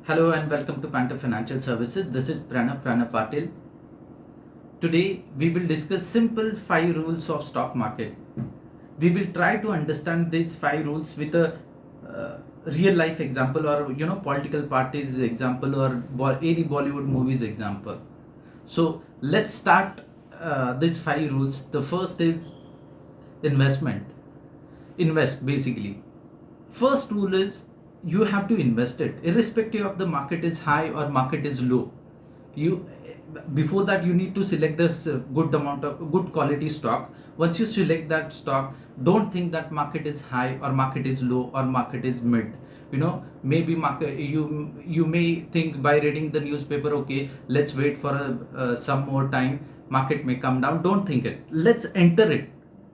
Hello and welcome to Panther Financial Services. This is Pranav Patil. Today we will discuss simple 5 rules of stock market. We will try to understand these 5 rules with a real life example, or political parties example, or any Bollywood movies example. So let's start these 5 rules. The first is investment. Invest basically. First rule is you have to invest it irrespective of the market is high or market is low. You Before that you need to select this good amount of good quality stock. Once you select that stock, don't think that market is high or market is low or market is mid. Maybe market, you may think by reading the newspaper, okay, let's wait for some more time, market may come down. Don't think it, let's enter it.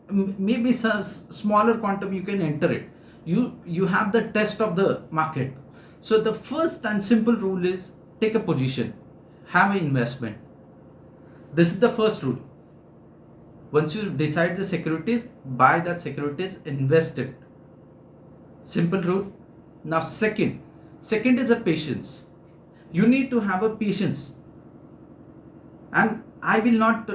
Maybe some smaller quantum you can enter it. You have the test of the market. So the first and simple rule is take a position, have an investment. This is the first rule. Once you decide the securities, buy that securities, invest it. Simple rule. Now second is a patience. You need to have a patience. And I will not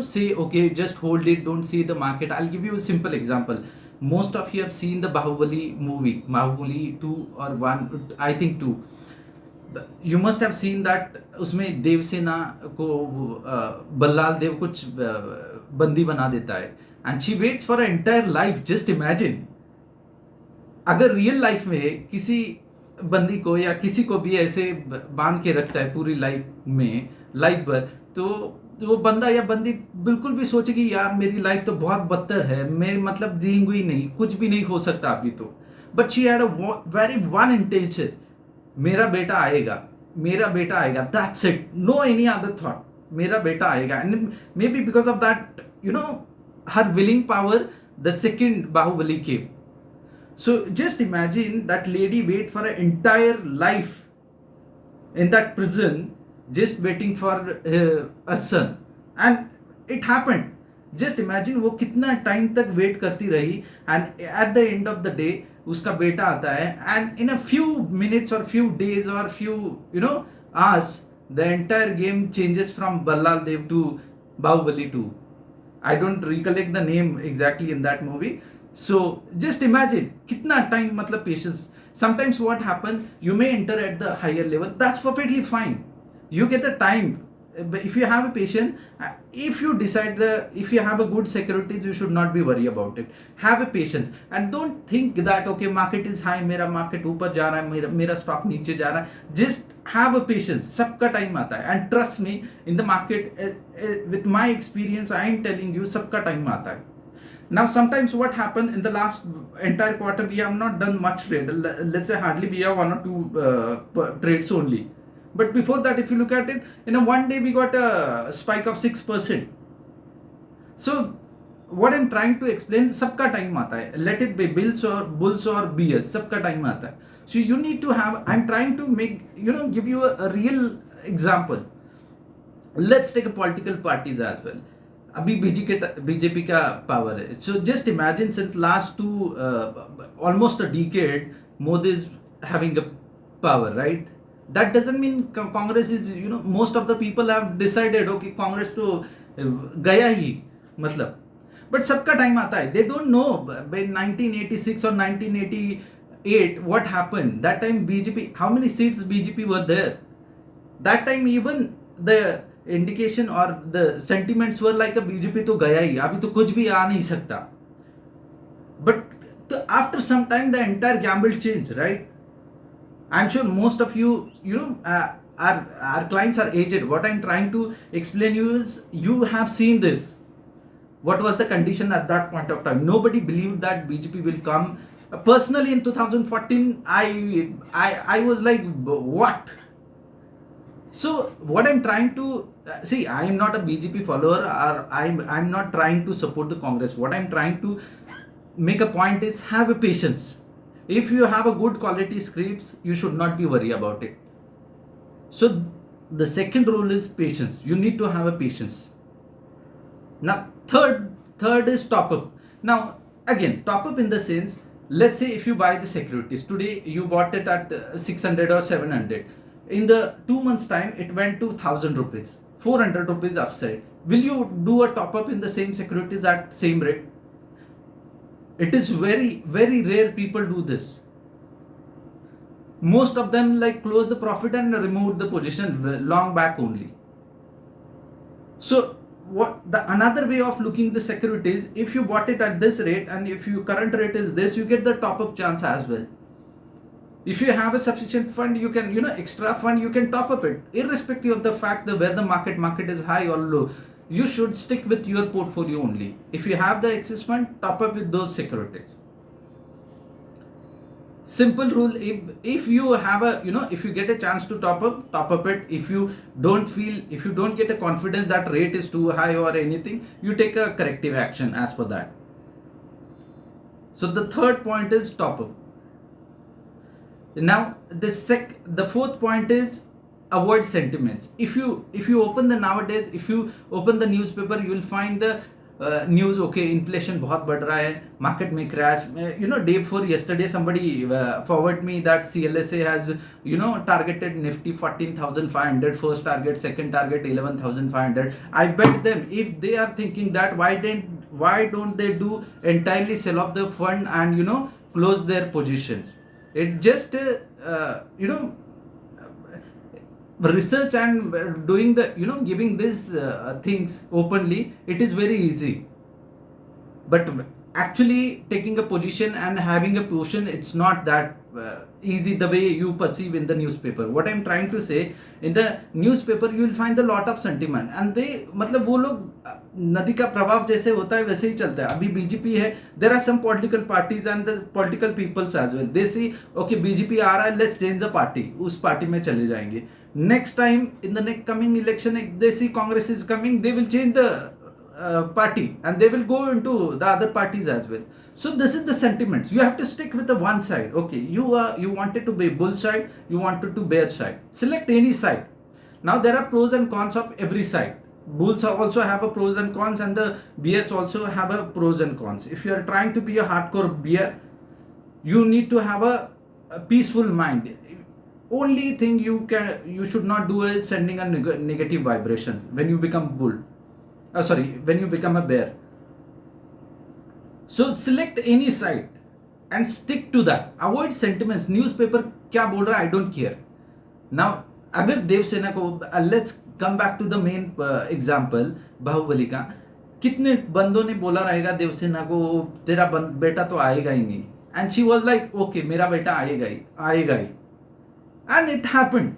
say, okay, just hold it, don't see the market. I'll give you a simple example. Most of you have seen the Bahubali movie, Bahubali 2 or 1, I think 2. You must have seen that उसमें देवसेना को बल्लाल देव कुछ बंदी बना देता है, and she waits for an entire life. Just imagine, अगर real life में किसी बंदी को या किसी को भी ऐसे बांध के रखता है पूरी लाइफ भर, तो वो बंदा या बंदी बिल्कुल भी सोचेगी यार मेरी लाइफ तो बहुत बदतर है, मेरी मतलब जिंदगी नहीं, कुछ भी नहीं हो सकता अभी तो. But she had a very one intention, मेरा बेटा आएगा, that's it, no any other thought, मेरा बेटा आएगा. And maybe because of that her willing power the second Baahubali came. So just imagine that lady wait for an entire life in that prison, just waiting for her son, and it happened. Just imagine वो कितना time तक wait करती रही, and at the end of the day उसका बेटा आता है, and in a few minutes or few days or few hours, the entire game changes from Ballal Dev to Bahubali 2. I don't recollect the name exactly in that movie. So just imagine kitna time, matlab patience. Sometimes what happens, you may enter at the higher level, that's perfectly fine. You get the time. But if you have a patience, if you have a good securities, you should not be worried about it. Have a patience and don't think that okay, market is high, मेरा market ऊपर जा रहा है, मेरा stock नीचे जा रहा है. Just have a patience. सबका time आता है, and trust me, in the market, with my experience, I am telling you, सबका time आता है. Now sometimes what happened in the last entire quarter, we have not done much trade. Let's say hardly we have 1 or 2 trades only. But before that, if you look at it, in a one day we got a spike of 6%. So what I'm trying to explain, सबका time आता है. Let it be bulls or bears, सबका time आता है. So you need to have, I'm trying to make, give you a real example. Let's take a political parties as well. अभी BJP का power है. So just imagine since last two almost a decade Modi is having a power, right? That doesn't mean Congress is, most of the people have decided okay Congress तो गया ही, मतलब. But सबका time आता है. They don't know bye 1986 और 1988 what happened. That time BJP, how many seats BJP were there that time? Even the indication और the sentiments were like BJP तो गया ही, अभी तो कुछ भी आ नहीं सकता. But after some time the entire gamble change, right? I am sure most of you our clients are aged. What I'm trying to explain you is, you have seen this. What was the condition at that point of time? Nobody believed that BJP will come. Personally in 2014, I was like, what? So what I'm trying to see, I am not a BJP follower, or I'm not trying to support the Congress. What I'm trying to make a point is, have a patience. If you have a good quality scripts, you should not be worried about it. So the second rule is patience. You need to have a patience. Now third is top up. Now again, top up in the sense, let's say if you buy the securities today, you bought it at 600 or 700. In the 2 months time, it went to 1000 rupees, 400 rupees upside. Will you do a top up in the same securities at same rate? It is very, very rare people do this. Most of them like close the profit and remove the position long back only. So what the another way of looking the securities, if you bought it at this rate and if your current rate is this, you get the top up chance as well. If you have a sufficient fund, you can, extra fund, you can top up it irrespective of the fact that whether market is high or low. You should stick with your portfolio only. If you have the excess fund, top up with those securities. Simple rule. If you have a, if you get a chance to top up it. If you don't get a confidence that rate is too high or anything, you take a corrective action as per that. So the third point is top up. Now the fourth point is avoid sentiments. If you open the nowadays, if you open the newspaper, you will find the news, okay, inflation बहुत बढ़ रहा है, market में crash. Day before yesterday, somebody forward me that CLSA has, targeted Nifty 14,500, first target, second target 11,500. I bet them, if they are thinking that, why don't they do entirely sell off the fund and close their positions? It just research and doing the giving these things openly, it is very easy, but actually taking a position and having a portion, it's not that easy the way you perceive in the newspaper. What I'm trying to say, in the newspaper you will find a lot of sentiment and they मतलब वो लोग नदी का प्रभाव जैसे होता है वैसे ही चलता है. अभी बीजेपी है, there are some political parties and the political peoples as well. They see, okay, BJP आ रहा है, let's change the party, उस पार्टी में चले जाएंगे. Next time in the next coming election, if they see Congress is coming, they will change the party and they will go into the other parties as well. So this is the sentiments. You have to stick with the one side. Okay, you wanted to be bull side, you wanted to bear side. Select any side. Now there are pros and cons of every side. Bulls also have a pros and cons and the bears also have a pros and cons. If you are trying to be a hardcore bear, you need to have a peaceful mind. Only thing you should not do is sending a negative vibrations when you become bull. When you become a bear. So select any side and stick to that. Avoid sentiments. Newspaper क्या बोल रहा है, I don't care. Now अगर देवसेना को, let's come back to the main example, Baahubali का, कितने बंदों ने बोला रहेगा देवसेना को, तेरा बेटा तो आएगा ही नहीं, and she was like, okay, मेरा बेटा आएगा ही, and it happened.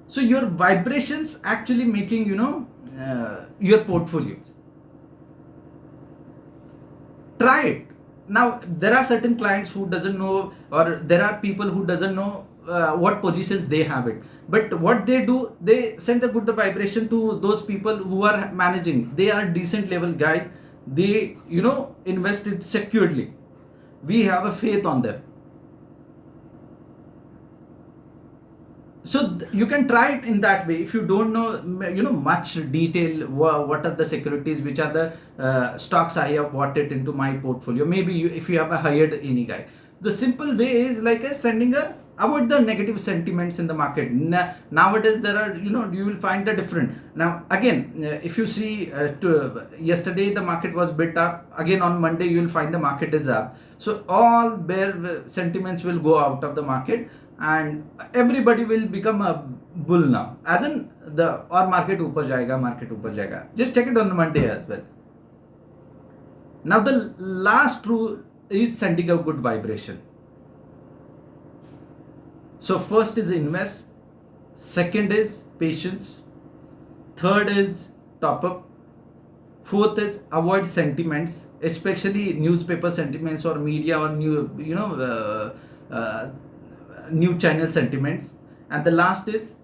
So your vibrations actually making your portfolios. Try it. Now there are certain clients who doesn't know, or there are people who doesn't know what positions they have it, but what they do, they send a good vibration to those people who are managing. They are decent level guys, they invest it securely. We have a faith on them. So you can try it in that way. If you don't know much detail, what are the securities, which are the stocks I have bought it into my portfolio, maybe if you have hired any guy, the simple way is like avoid the negative sentiments in the market. Nowadays there are you will find the different. Now again, if you see yesterday the market was bit up, again on Monday you will find the market is up. So all bear sentiments will go out of the market and everybody will become a bull now, as in the market ऊपर जाएगा. Just check it on Monday as well. Now the last rule is sending a good vibration. So first is invest, second is patience, third is top up, fourth is avoid sentiments, especially newspaper sentiments or media or new channel sentiments, and the last is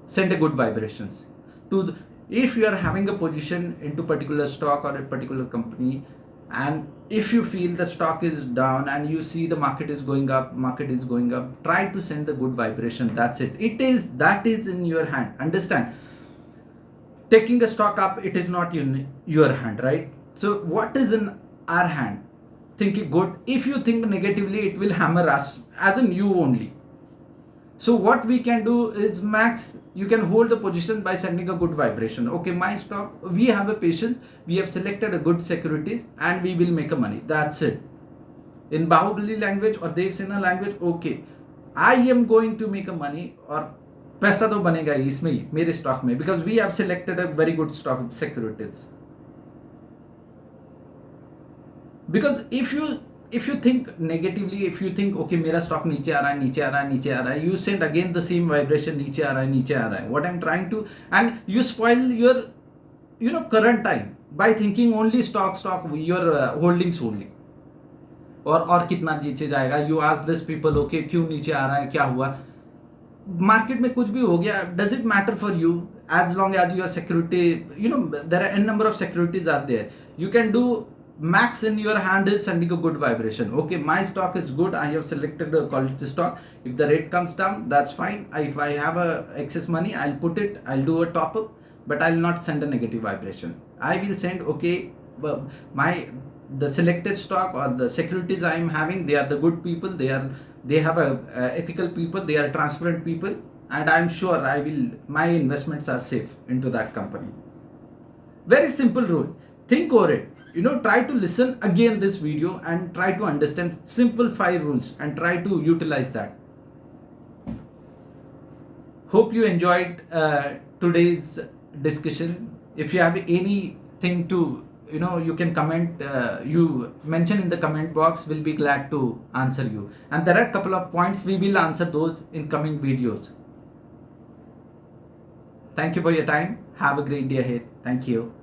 send a good vibrations to if you are having a position into particular stock or a particular company, and if you feel the stock is down and you see the market is going up, try to send the good vibration. That's it. That is in your hand. Understand, taking a stock up, it is not in your hand, right? So what is in our hand? thinking good. If you think negatively, it will hammer us as in you only. So what we can do is, max, you can hold the position by sending a good vibration. Okay, my stock, we have a patience, we have selected a good securities and we will make a money. That's it. In Bahubali language or Dev Sena language, okay, I am going to make a money, और पैसा तो बनेगा ही इसमें ही, मेरे stock में, because we have selected a very good stock of securities. Because if you think negatively, if you think okay मेरा stock नीचे आ रहा है, नीचे आ रहा है, नीचे आ रहा है, you send again the same vibration, नीचे आ रहा है, नीचे आ रहा है. What I'm trying to, and you spoil your current time by thinking only stock your holdings only. और कितना नीचे जाएगा. You ask this people, okay क्यों नीचे आ रहा है, क्या हुआ. मार्केट में कुछ भी हो गया, does it matter for you as long as your security, there are n number of securities are there. You can do max in your hand is sending a good vibration. Okay, my stock is good, I have selected a quality stock. If the rate comes down, that's fine. If I have a excess money, I'll put it, I'll do a top up, but I'll not send a negative vibration. I will send, okay, the selected stock or the securities I am having, they are the good people, they have a ethical people, they are transparent people, and I'm sure my investments are safe into that company. Very simple rule. Think over it. Try to listen again this video and try to understand simple 5 rules and try to utilize that. Hope you enjoyed today's discussion. If you have anything to, you can comment, you mention in the comment box, we'll be glad to answer you. And there are a couple of points, we will answer those in coming videos. Thank you for your time. Have a great day ahead. Thank you.